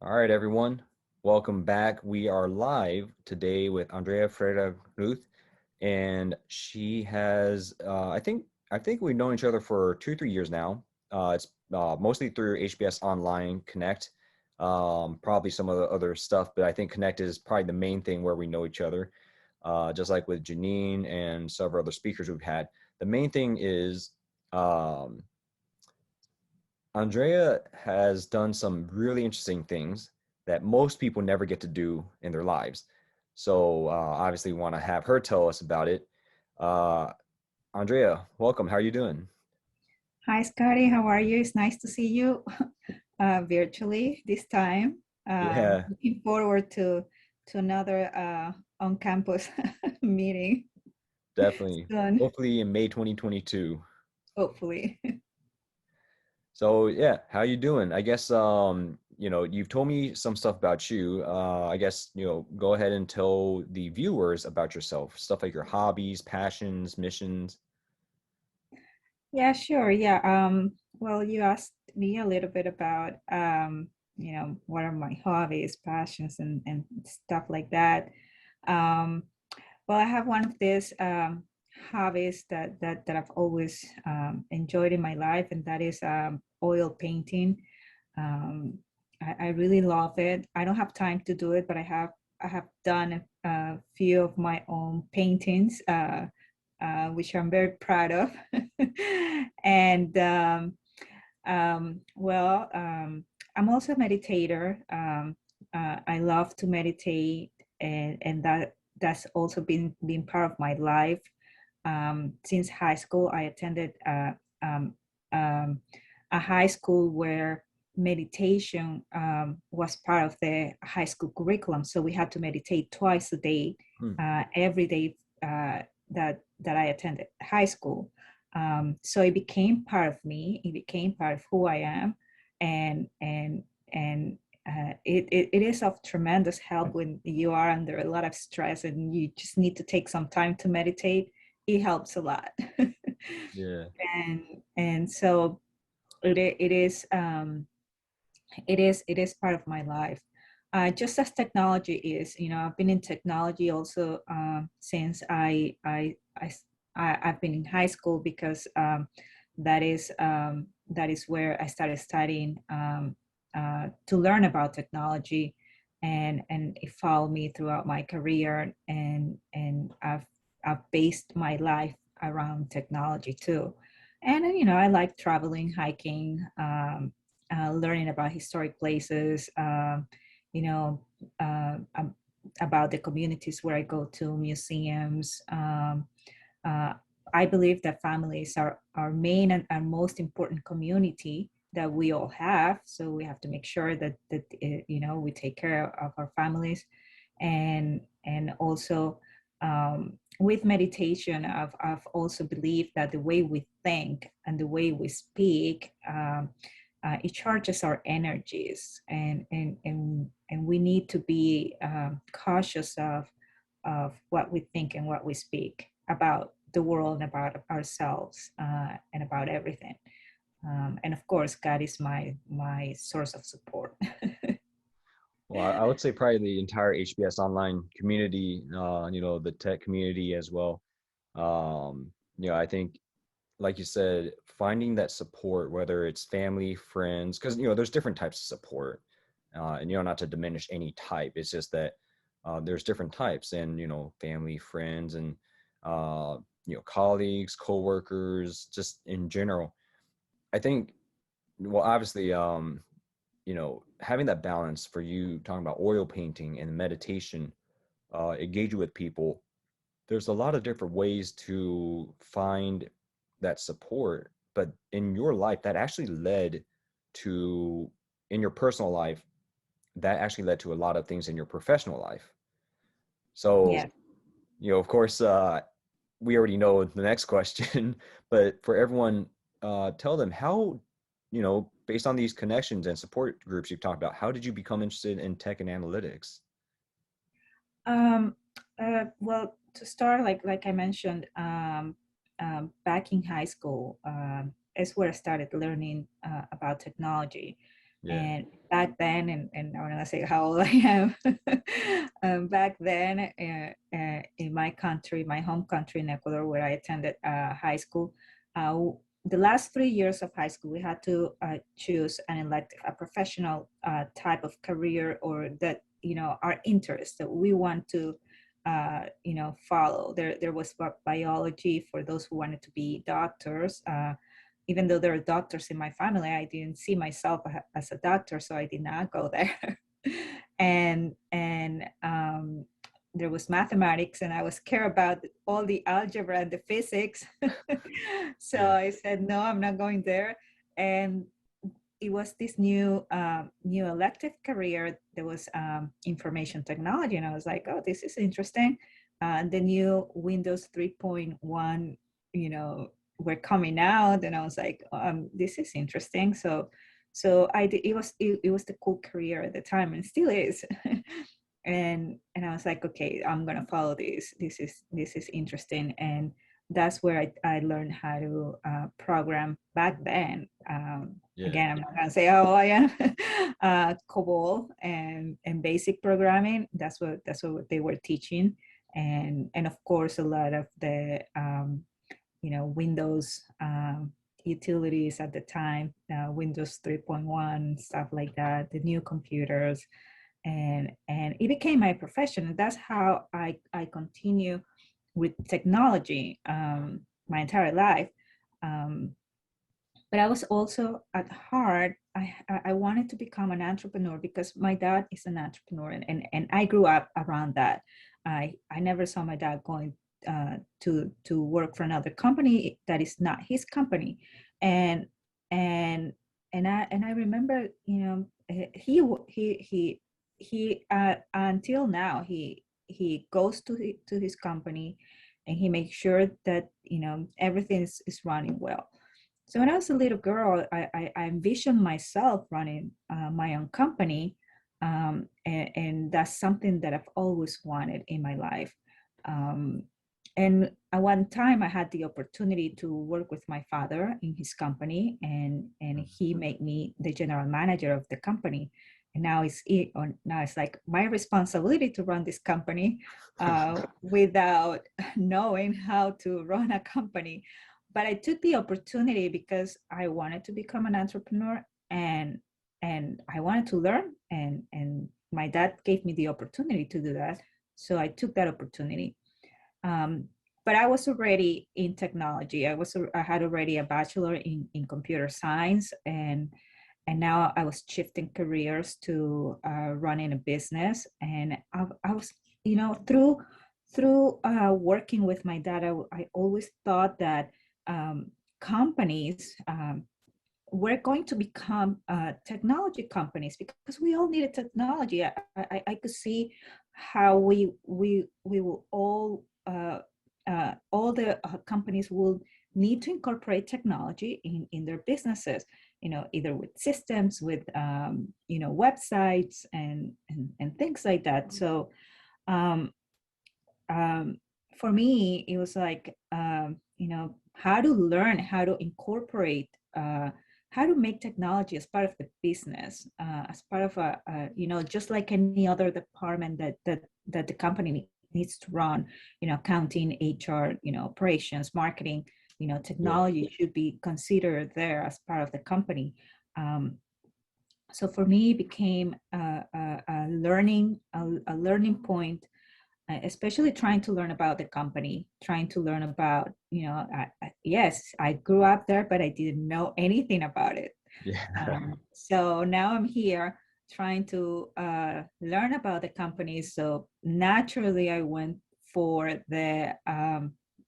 All right, everyone. Welcome back. We are live today with Andrea Freire Knuth, and she has, I think we've known each other for 2, 3 years now. It's mostly through HBS Online Connect, probably some of the other stuff, but I think Connect is probably the main thing where we know each other. Just like with Janine and several other speakers we've had. The main thing is um, Andrea has done some really interesting things that most people never get to do in their lives. So obviously, we want to have her tell us about it. Uh, Andrea, welcome. How are you doing? Hi, Scotty. How are you? It's nice to see you virtually this time. Yeah, Looking forward to another on-campus meeting definitely. soon, Hopefully in May 2022. hopefully. So yeah, how you doing? I guess you've told me some stuff about you. I guess, go ahead and tell the viewers about yourself. Stuff like your hobbies, passions, missions. Yeah, sure. Yeah. Well, you asked me a little bit about what are my hobbies, passions, and stuff like that. Um, Well, I have one of these hobbies that I've always enjoyed in my life, and that is oil painting. I really love it. I don't have time to do it, but I have done a few of my own paintings, which I'm very proud of. and well, I'm also a meditator. I love to meditate, and that's also been part of my life. Since high school, I attended um, um, a high school where meditation was part of the high school curriculum. So we had to meditate twice a day, Hmm. every day that I attended high school. So it became part of me. It became part of who I am, and it is of tremendous help when you are under a lot of stress and you just need to take some time to meditate. It helps a lot. Yeah. And so it is part of my life. Just as technology is, I've been in technology also since I've been in high school, because that is where I started studying to learn about technology, and it followed me throughout my career, and I've based my life around technology too. And I like traveling, hiking, learning about historic places, you know, about the communities where I go to, museums. Uh, I believe that families are our main and most important community that we all have. So we have to make sure that we take care of our families, and also with meditation, I've also believed that the way we think and the way we speak, it charges our energies, and we need to be cautious of what we think and what we speak about the world and about ourselves, and about everything. And of course, God is my source of support. Well, I would say probably the entire HBS online community, the tech community as well. I think, like you said, finding that support, whether it's family, friends, because, there's different types of support. And, not to diminish any type, it's just that there's different types and, family, friends, and, colleagues, coworkers, just in general. I think, well, obviously, having that balance for you talking about oil painting and meditation, engaging with people, there's a lot of different ways to find that support. But in your life, that actually led to, in your personal life, that actually led to a lot of things in your professional life. So, Yes. of course, we already know the next question, but for everyone, tell them how, based on these connections and support groups you've talked about, how did you become interested in tech and analytics? Um, well, to start, like I mentioned, back in high school, is where I started learning about technology, Yeah. and back then, and I'm gonna say how old I am. Back then, in my country, my home country in Ecuador, where I attended high school, the last 3 years of high school, we had to choose an elective, a professional type of career, or that, you know, our interest that we want to, you know, follow. There was biology for those who wanted to be doctors. Even though there are doctors in my family, I didn't see myself as a doctor, so I did not go there. and there was mathematics, and I was care about all the algebra and the physics. So Yeah. I said, no, I'm not going there. And it was this new new elective career. There was information technology, and I was like, oh, this is interesting. The new Windows 3.1, you know, were coming out, and I was like, this is interesting. So I did, it was the cool career at the time, and still is. And I was like, okay, I'm gonna follow this. This is interesting. And that's where I learned how to program back then. Yeah. Again, I'm not gonna say how I am. COBOL and basic programming. That's what they were teaching, and of course a lot of the you know, Windows utilities at the time, Windows 3.1, stuff like that, the new computers, and it became my profession. And that's how I continue with technology my entire life. Um, but I was also at heart, I wanted to become an entrepreneur because my dad is an entrepreneur, and I grew up around that. I never saw my dad going to work for another company that is not his company. And and I remember, you know, he until now he goes to his company, and he makes sure that, you know, everything is running well. So when I was a little girl, I envisioned myself running my own company, and that's something that I've always wanted in my life. Um, and at one time, I had the opportunity to work with my father in his company, and he made me the general manager of the company. And now it's like my responsibility to run this company without knowing how to run a company. But I took the opportunity because I wanted to become an entrepreneur, and I wanted to learn, and my dad gave me the opportunity to do that. So I took that opportunity. Um, but I was already in technology. I had already a bachelor in computer science, and now I was shifting careers to running a business. And I was, you know, through working with my dad, I always thought that companies were going to become technology companies because we all needed technology. I could see how we will all the companies will need to incorporate technology in their businesses, you know, either with systems, with you know, websites, and things like that. So um, um, for me, it was like, you know, how to learn how to incorporate, how to make technology as part of the business, as part of you know, just like any other department that the company needs to run, you know, accounting, HR, you know, operations, marketing, you know, Yeah. technology should be considered there as part of the company. Um, so for me, it became a learning point, especially trying to learn about the company, trying to learn about, you know, yes, I grew up there, but I didn't know anything about it. Yeah. So now I'm here trying to learn about the company. So naturally, I went for the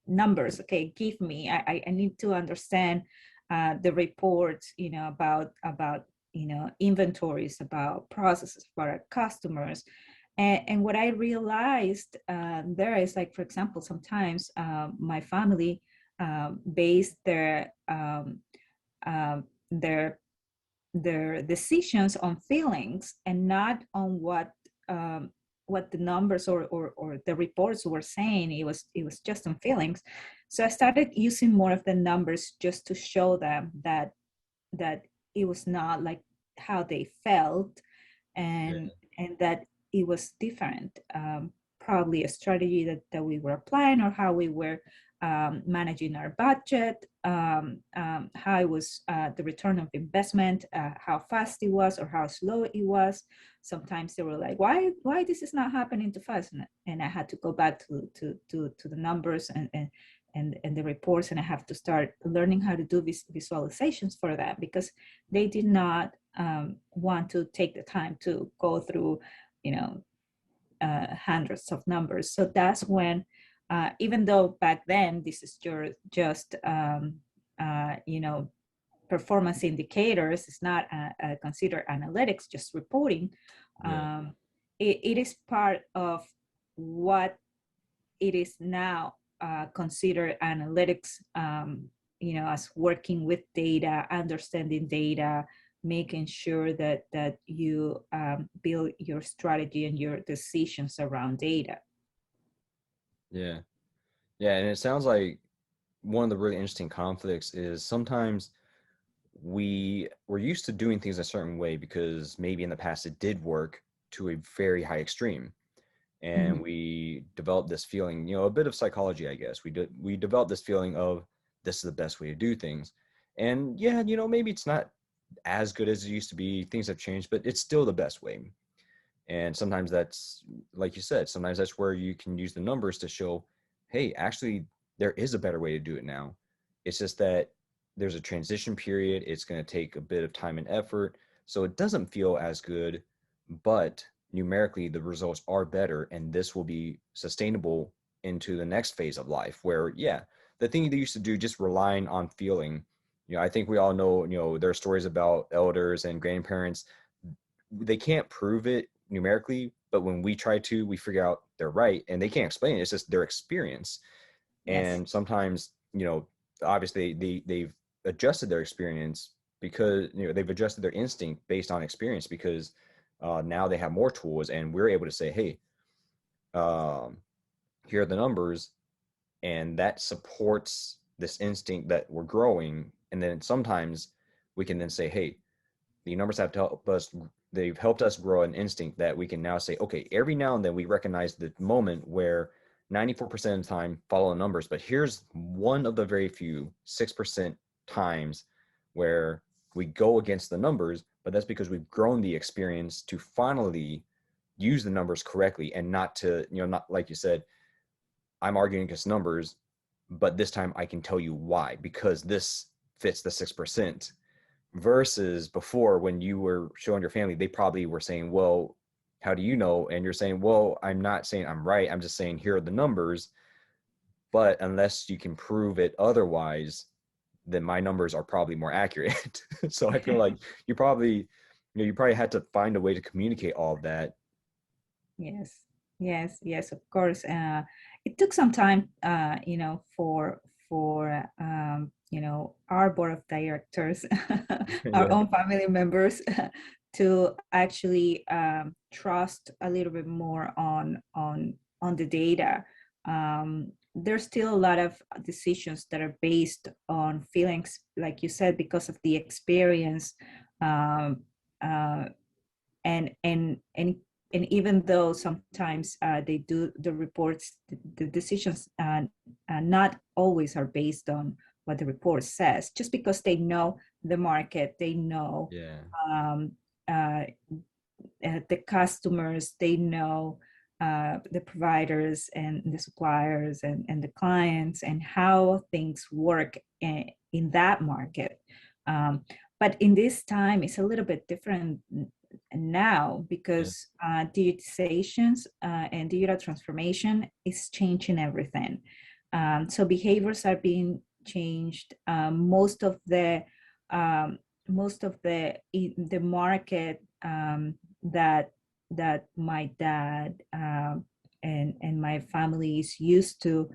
numbers. Okay, give me. I need to understand the reports, you know, about you know, inventories, about processes for our customers. And what I realized there is, like, for example, sometimes my family based um, their their decisions on feelings and not on what the numbers or the reports were saying. It was just on feelings. So I started using more of the numbers just to show them that it was not like how they felt, Yeah. and that it was different. Probably a strategy that we were applying, or how we were managing our budget, how it was the return of investment, how fast it was or how slow it was. Sometimes they were like, why this is not happening too fast? And I had to go back to the numbers and the reports, and I have to start learning how to do visualizations for that, because they did not want to take the time to go through, hundreds of numbers. So that's when, even though back then this is just performance indicators, it's not considered analytics, just reporting. Yeah. It is part of what it is now considered analytics, as working with data, understanding data, making sure that you build your strategy and your decisions around data. Yeah. Yeah. And it sounds like one of the really interesting conflicts is sometimes we're used to doing things a certain way because maybe in the past it did work to a very high extreme. And Mhm. we develop this feeling, a bit of psychology, I guess. We develop this feeling of this is the best way to do things. And yeah, maybe it's not as good as it used to be. Things have changed, but it's still the best way. And sometimes that's, like you said, sometimes that's where you can use the numbers to show, hey, actually, there is a better way to do it now. It's just that there's a transition period. It's going to take a bit of time and effort. So it doesn't feel as good, but numerically, the results are better. And this will be sustainable into the next phase of life where, yeah, the thing they used to do, just relying on feeling. I think we all know, there are stories about elders and grandparents. They can't prove it numerically, but when we try to, we figure out they're right, and they can't explain it. It's just their experience. Yes. And sometimes, obviously they've adjusted their experience because, they've adjusted their instinct based on experience because now they have more tools, and we're able to say, hey, um, here are the numbers, and that supports this instinct that we're growing. And then sometimes we can then say, hey, the numbers have to help us. They've helped us grow an instinct that we can now say, okay, every now and then we recognize the moment where 94% of the time follow the numbers, but here's one of the very few 6% times where we go against the numbers, but that's because we've grown the experience to finally use the numbers correctly and not to, not like you said, I'm arguing against numbers, but this time I can tell you why, because this fits the 6%. Versus before, when you were showing your family, they probably were saying, well, how do you know? And you're saying, well, I'm not saying I'm right. I'm just saying, here are the numbers. But unless you can prove it otherwise, then my numbers are probably more accurate. So I feel like you probably, you probably had to find a way to communicate all of that. Yes, yes, of course. It took some time, for our board of directors, our Yeah. own family members, to actually trust a little bit more on the data. There's still a lot of decisions that are based on feelings, like you said, because of the experience. Um, uh, and and even though sometimes they do the reports, the decisions not always are based on what the report says, just because they know the market, they know Yeah. um, uh, the customers, they know the providers and the suppliers and the clients and how things work in that market. Um, but in this time, it's a little bit different now, Yeah. because digitizations and digital transformation is changing everything. So behaviors are being changed. Um, most of the market that my dad and my family is used to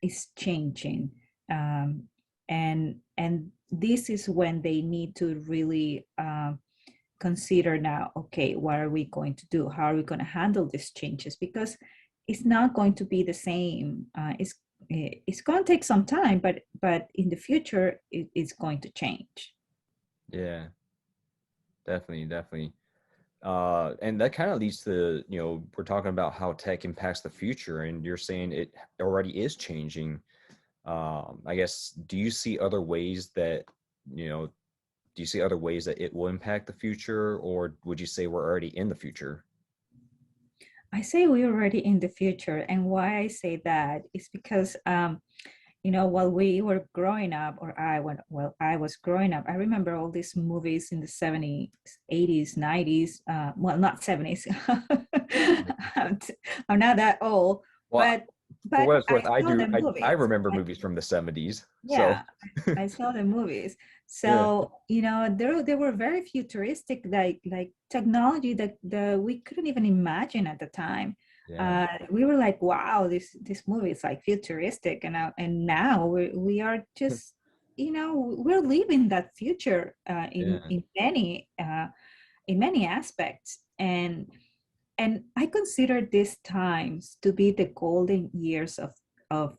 is changing, and this is when they need to really consider now, okay, what are we going to do? How are we going to handle these changes? Because it's not going to be the same. It's going to take some time, but in the future, it's going to change. Yeah. Definitely, definitely. And that kind of leads to, we're talking about how tech impacts the future, and you're saying it already is changing. I guess, do you see other ways that, you know, do you see other ways that it will impact the future, or would you say we're already in the future? I say we're already in the future. And why I say that is because, while we were growing up, or I was growing up, I remember all these movies in the 70s, 80s, 90s, well, not 70s. I'm not that old, Well, but for what it's I worth, I saw do. the I movies. remember movies from the 70s. So, Yeah, I saw the movies. yeah, So, there were very futuristic, like technology that we couldn't even imagine at the time. yeah, We were like, wow, this movie is like futuristic, and now we are just, we're living that future yeah, in many aspects. And I consider these times to be the golden years of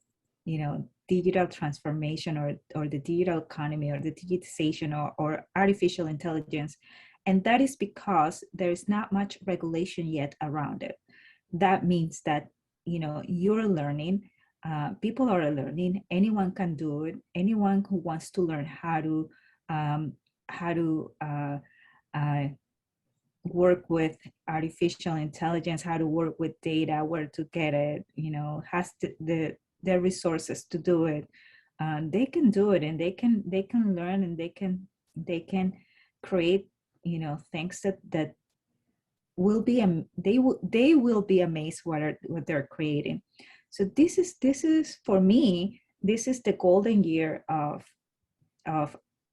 digital transformation, or the digital economy, or the digitization, or artificial intelligence. And that is because there is not much regulation yet around it. That means that you're learning, people are learning, anyone can do it. Anyone who wants to learn um, how to uh, work with artificial intelligence, how to work with data, where to get it, has the resources to do it. They can do it, and they can learn, and they can create things that will be they will be amazed what they're creating. So this is for me, this is the golden year of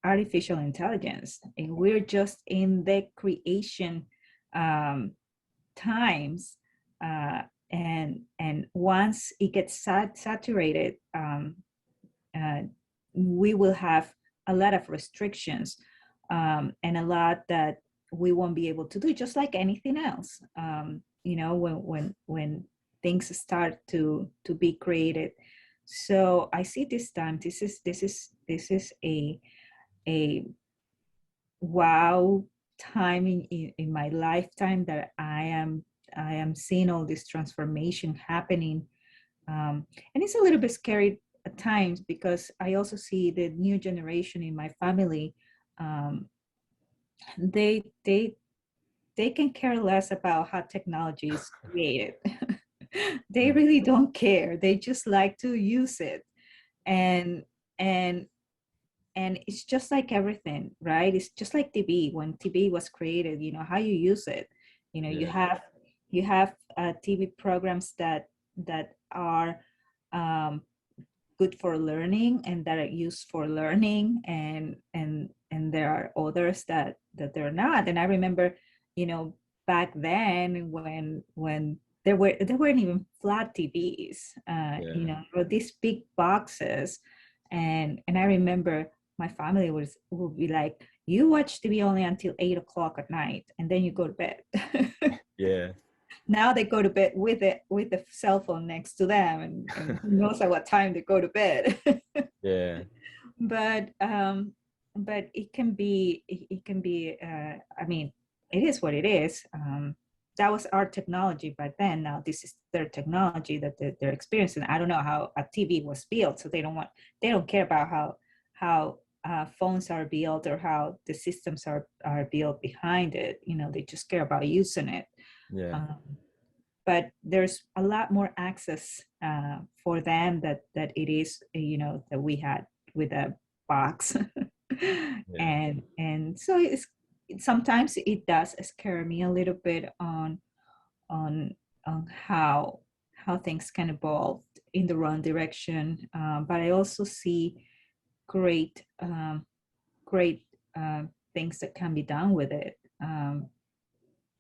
artificial intelligence, and we're just in the creation um, times, and once it gets saturated, uh, we will have a lot of restrictions, and a lot that we won't be able to do, just like anything else. When things start to be created. So I see this time. This is a wow time in my lifetime, that I am seeing all this transformation happening. And it's a little bit scary at times, because I also see the new generation in my family. um, they they they can care less about how technology is created. They mm, really don't care. They just like to use it. And and and it's just like everything, right? It's just like TV. When TV was created, how you use it. You yeah, have TV programs that are um, good for learning, and that are used for learning, and there are others that they're not. And I remember, back then, when there weren't even flat TVs, yeah, or these big boxes. And I remember my family would be like, you watch TV only until 8 o'clock at night, and then you go to bed. yeah, Now they go to bed with the cell phone next to them, and who knows at what time they go to bed. yeah, But it can be I mean, it is what it is. That was our technology back then. Now this is their technology that they're experiencing. I don't know how a TV was built, so they don't care about how phones are built, or how the systems are built behind it. They just care about using it. yeah, um, but there's a lot more access for them that it is, that we had with a box. yeah, And so sometimes it does scare me a little bit on on how things can evolve in the wrong direction. But I also see great great things that can be done with it.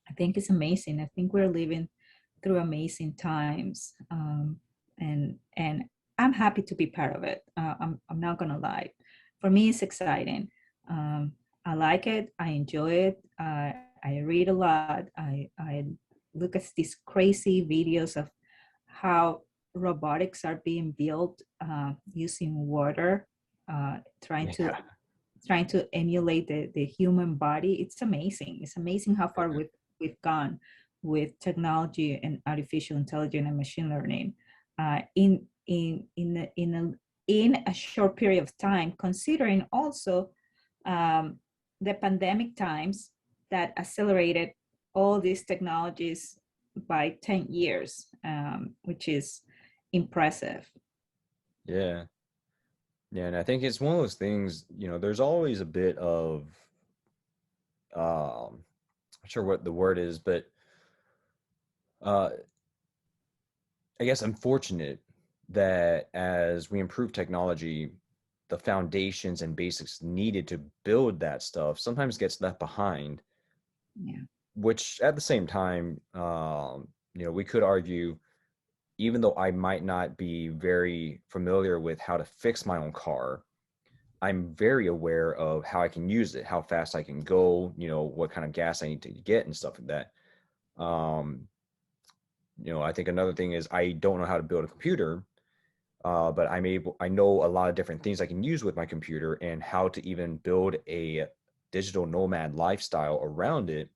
I think it's amazing. I think we're living through amazing times, and I'm happy to be part of it. I'm not gonna lie. For me, it's exciting. I like it. I enjoy it. I read a lot. I look at these crazy videos of how robotics are being built using water, trying to yeah, trying to emulate the human body. It's amazing. It's amazing how far we've gone with technology and artificial intelligence and machine learning in a short period of time, considering also the pandemic times that accelerated all these technologies by 10 years, which is impressive. Yeah. Yeah. And I think it's one of those things, there's always a bit of, I'm not sure what the word is, but uh, I guess unfortunate that as we improve technology, the foundations and basics needed to build that stuff sometimes gets left behind. Yeah. Which at the same time, we could argue, even though I might not be very familiar with how to fix my own car, I'm very aware of how I can use it, how fast I can go, what kind of gas I need to get and stuff like that. Um, I think another thing is I don't know how to build a computer, but I know a lot of different things I can use with my computer and how to even build a digital nomad lifestyle around it.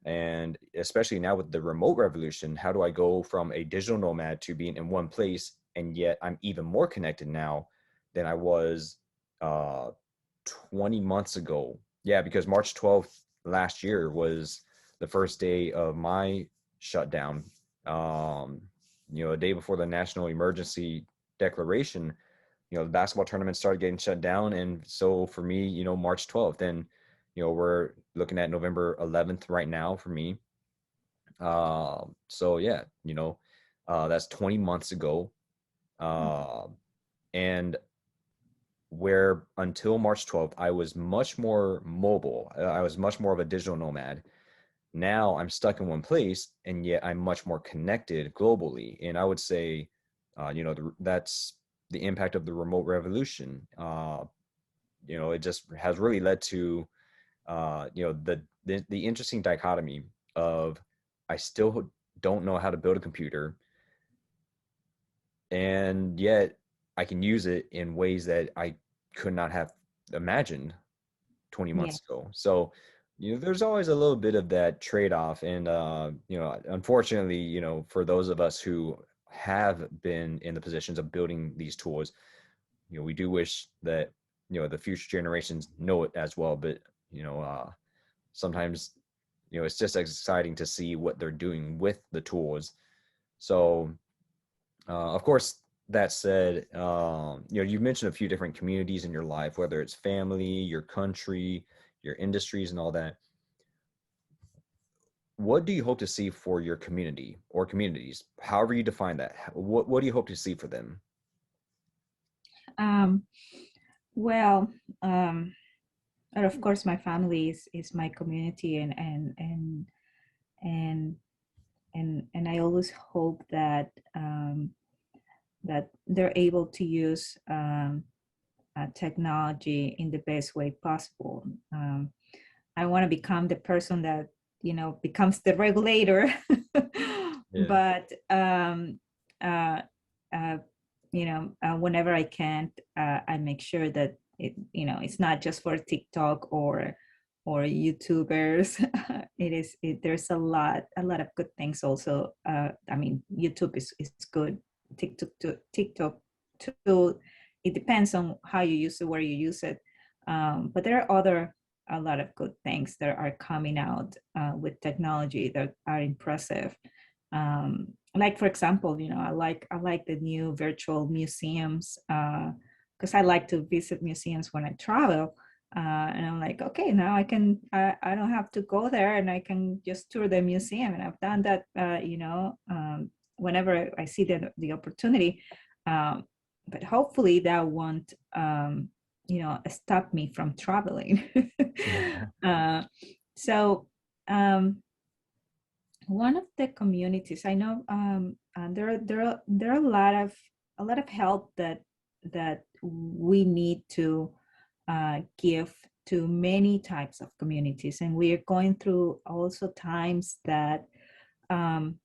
And especially now with the remote revolution, how do I go from a digital nomad to being in one place, and yet I'm even more connected now than I was uh, 20 months ago? Yeah, because March 12th last year was the first day of my shutdown. A day before the national emergency declaration, the basketball tournament started getting shut down. And so for me, March 12th, and, we're looking at November 11th right now for me. So yeah, that's 20 months ago. And where until March 12th, I was much more mobile. I was much more of a digital nomad. Now I'm stuck in one place, and yet I'm much more connected globally. And I would say, that's the impact of the remote revolution. It just has really led to, the interesting dichotomy of I still don't know how to build a computer, and yet I can use it in ways that I could not have imagined 20 Yeah. months ago. So, there's always a little bit of that trade-off. And, unfortunately, for those of us who have been in the positions of building these tools, we do wish that, the future generations know it as well. But, sometimes, it's just exciting to see what they're doing with the tools. So, of course, that said, you've mentioned a few different communities in your life, whether it's family, your country, your industries, and all that. What do you hope to see for your community or communities, however you define that? What do you hope to see for them? Um, well, and of course, my family is my community, and and I always hope that that they're able to use technology in the best way possible. I want to become the person that becomes the regulator, Yeah. but uh, uh, whenever I can, I make sure that it's not just for TikTok or YouTubers. There's a lot of good things also. I mean, YouTube is good. TikTok too. It depends on how you use it, where you use it. But there are a lot of good things that are coming out with technology that are impressive. Like for example, I like the new virtual museums because I like to visit museums when I travel. And I'm like, okay, now I don't have to go there, and I can just tour the museum. And I've done that, whenever I see the opportunity. But hopefully that won't, stop me from traveling. Yeah. So one of the communities I know, there are a lot of help that we need to give to many types of communities, and we are going through also times that um,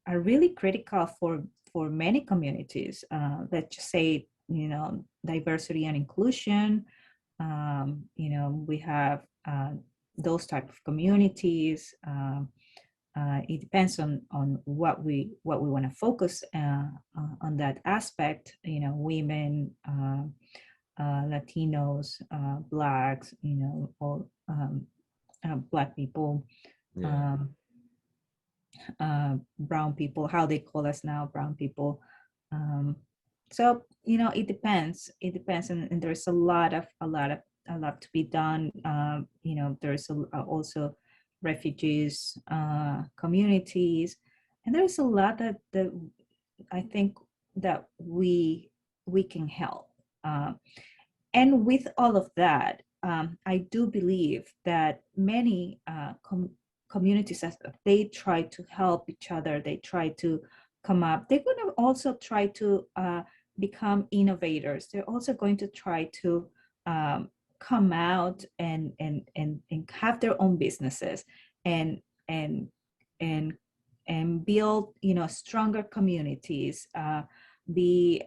are really critical for many communities. Let's just say, diversity and inclusion, We have those type of communities. It depends on what we want to focus on that aspect. Women, Latinos, Blacks, all Black people, Yeah. brown people, how they call us now, brown people. Um, so it depends. It depends, and there's a lot to be done. There's also refugees communities, and there's a lot that I think that we can help. And with all of that, I do believe that many communities, as they try to help each other, they try to come up. They're going to also try to become innovators. They're also going to try to come out and have their own businesses and and and and build stronger communities. Be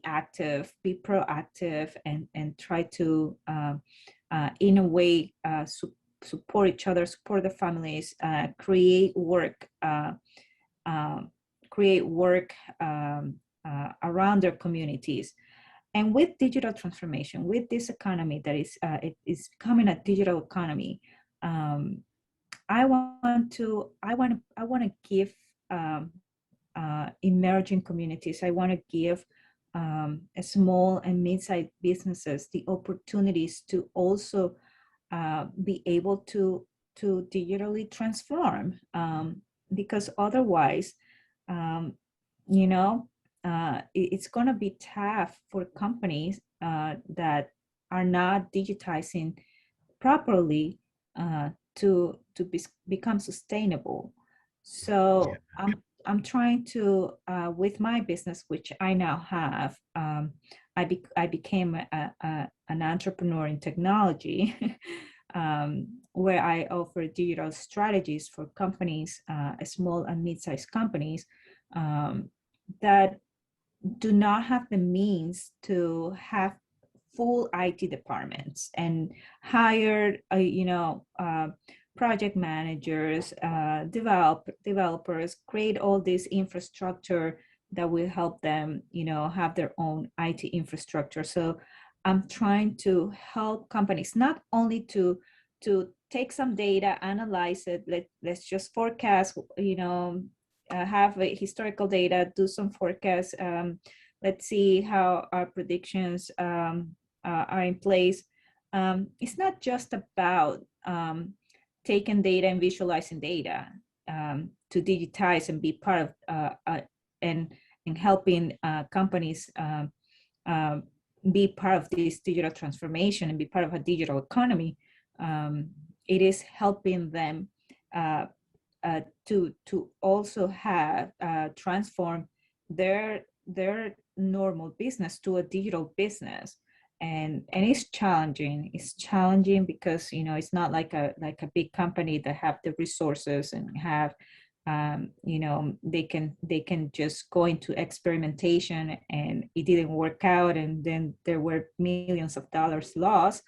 active, be proactive, and try to in a way support each other, support the families, create work around their communities. And with digital transformation, with this economy that it is becoming a digital economy, I want to give emerging communities. I want to give small and mid-sized businesses the opportunities to also be able to digitally transform, because otherwise, um, it's going to be tough for companies that are not digitizing properly to become sustainable. So I'm trying to with my business, which I now have. I became an entrepreneur in technology, where I offer digital strategies for companies, small and mid-sized companies that do not have the means to have full IT departments and hire, project managers, developers, create all this infrastructure that will help them, have their own IT infrastructure. So I'm trying to help companies not only to take some data, analyze it. Let's just forecast, have a historical data, do some forecasts. Let's see how our predictions are in place. It's not just about taking data and visualizing data to digitize and be part of and helping companies be part of this digital transformation and be part of a digital economy. It is helping them to also have transform their normal business to a digital business. And it's challenging. It's challenging because it's not like a big company that have the resources and have they can just go into experimentation, and it didn't work out, and then there were millions of dollars lost.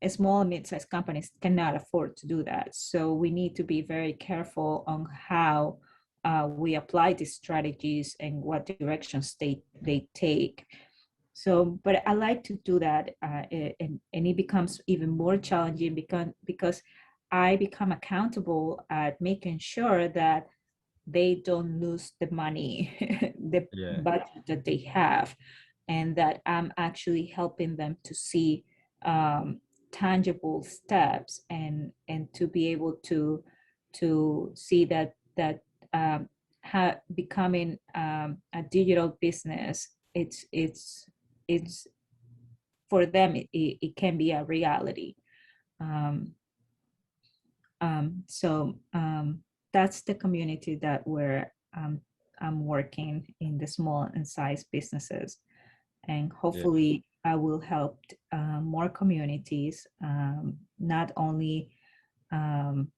Small and mid-sized companies cannot afford to do that. So we need to be very careful on how we apply these strategies and what directions they take. So, but I like to do that, and it becomes even more challenging because I become accountable at making sure that they don't lose the money, the Yeah. budget that they have, and that I'm actually helping them to see tangible steps and to be able to see that becoming a digital business, it's for them, it can be a reality. um, so that's the community that I'm working in, the small and sized businesses, and Yeah. hopefully I will help more communities, not only um,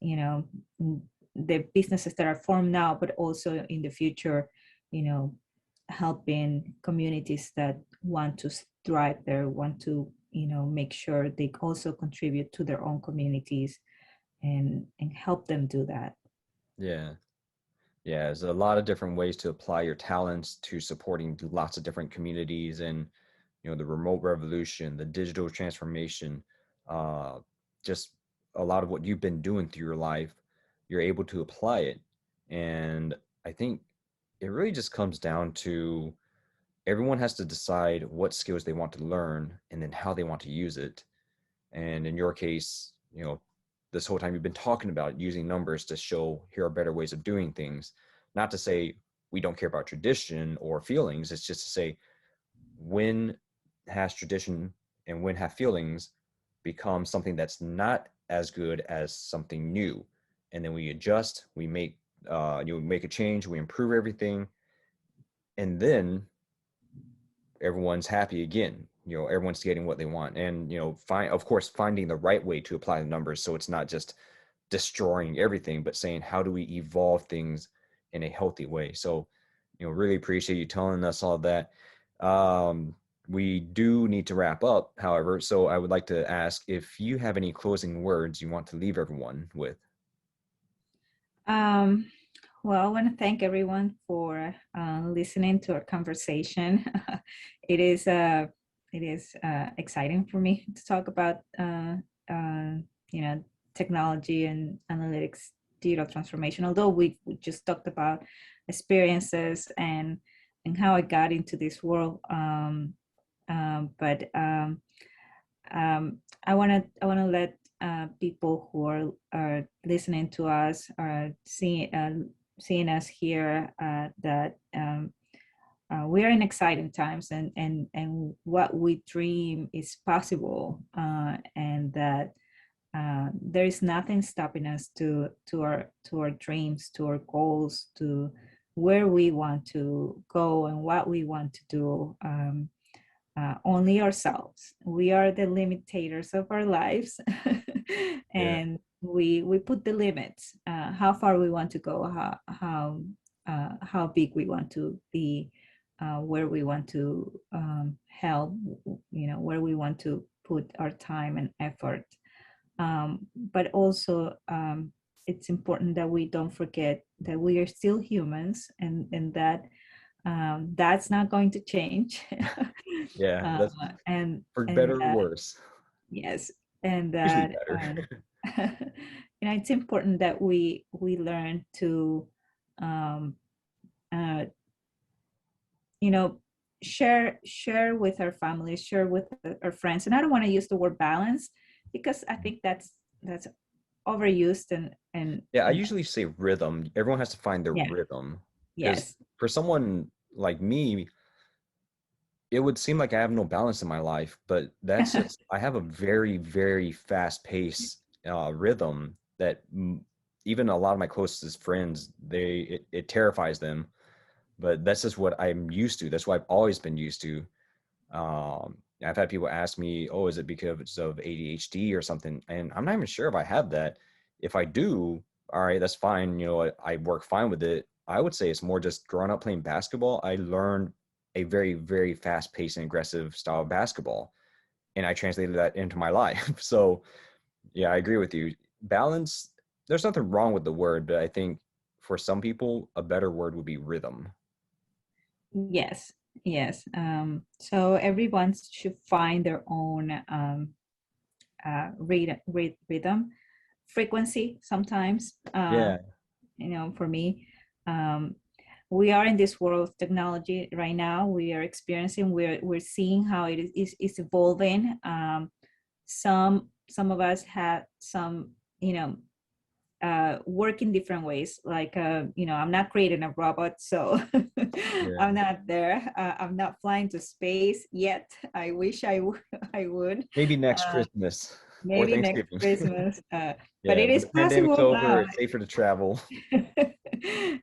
you know the businesses that are formed now, but also in the future, helping communities that want to thrive there, want to make sure they also contribute to their own communities and help them do that. Yeah. Yeah, there's a lot of different ways to apply your talents to supporting lots of different communities and, the remote revolution, the digital transformation, uh, just a lot of what you've been doing through your life, you're able to apply it. And I think it really just comes down to everyone has to decide what skills they want to learn and then how they want to use it. And in your case, this whole time you've been talking about using numbers to show here are better ways of doing things. Not to say we don't care about tradition or feelings. It's just to say when has tradition and when have feelings become something that's not as good as something new. And then we adjust, we make make a change, we improve everything, and then everyone's happy again. Everyone's getting what they want, and of course finding the right way to apply the numbers so it's not just destroying everything, but saying how do we evolve things in a healthy way. So really appreciate you telling us all that. We do need to wrap up, however, so I would like to ask if you have any closing words you want to leave everyone with. Well, I want to thank everyone for listening to our conversation. It is exciting for me to talk about technology and analytics, digital transformation. Although we just talked about experiences and how I got into this world, but I want to let people who are listening to us are seeing us here that we are in exciting times, and what we dream is possible, and that there is nothing stopping us to our dreams, to our goals, to where we want to go and what we want to do. Only ourselves. We are the limitators of our lives, Yeah. and we put the limits. How far we want to go, how big we want to be, where we want to help. Where we want to put our time and effort. But also, it's important that we don't forget that we are still humans, and that that's not going to change. Yeah, that's And for better or that, worse. yes, and Usually that better. it's important that we learn to um, uh, you know share with our families, share with our friends. And I don't want to use the word balance, because I think that's overused, and Yeah, I usually say rhythm. Everyone has to find their yeah, rhythm because yes. for someone like me, it would seem like I have no balance in my life, but that's just I have a very, very fast pace rhythm that even a lot of my closest friends, it terrifies them, but that's just what I'm used to. That's what I've always been used to. I've had people ask me, "Oh, is it because of ADHD or something?" And I'm not even sure if I have that. If I do, all right, that's fine. I work fine with it. I would say it's more just growing up playing basketball. I learned a very, very fast-paced and aggressive style of basketball, and I translated that into my life. So, yeah, I agree with you. Balance, there's nothing wrong with the word, but I think for some people, a better word would be rhythm. Yes, yes. So everyone should find their own rhythm, frequency. Sometimes, Yeah. for me, um, we are in this world of technology right now. We are experiencing. We're seeing how it is evolving. Some of us had some, work in different ways. Like, I'm not creating a robot, so Yeah. I'm not there. I'm not flying to space yet. I wish I would. Maybe next Uh, Christmas or Maybe next Thanksgiving. Christmas. But Yeah, it when is the pandemic's possible. over, it's safer to travel.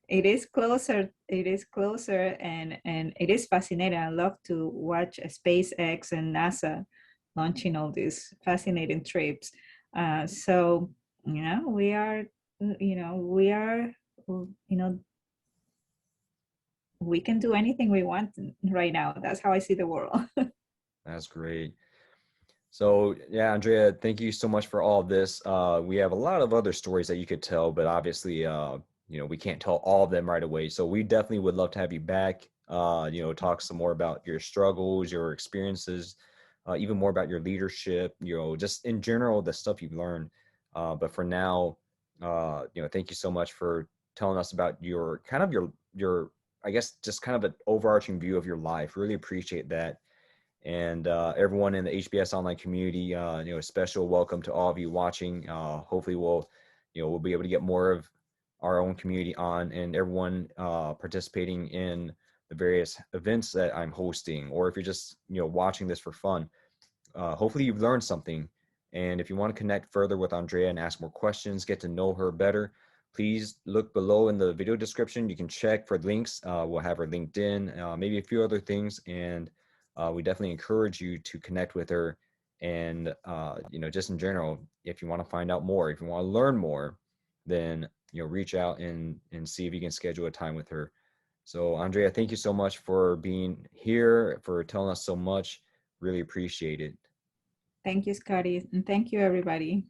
It is closer. It is closer, and it is fascinating. I love to watch SpaceX and NASA launching all these fascinating trips. So we are, we are, you know, we can do anything we want right now. That's how I see the world. That's great. So yeah, Andrea, thank you so much for all of this. We have a lot of other stories that you could tell, but obviously, we can't tell all of them right away. So we definitely would love to have you back. Talk some more about your struggles, your experiences, even more about your leadership. Just in general, the stuff you've learned. But for now, thank you so much for telling us about your kind of your I guess just kind of an overarching view of your life. Really appreciate that. And everyone in the HBS online community, a special welcome to all of you watching. Hopefully we'll be able to get more of our own community on, and everyone participating in the various events that I'm hosting, or if you're just watching this for fun. Hopefully you've learned something. And if you want to connect further with Andrea and ask more questions, get to know her better, please look below in the video description. You can check for links. We'll have her LinkedIn, maybe a few other things. And we definitely encourage you to connect with her. And, just in general, if you want to find out more, if you want to learn more, then, reach out and see if you can schedule a time with her. So Andrea, thank you so much for being here, for telling us so much. Really appreciate it. Thank you, Scotty, and thank you, everybody.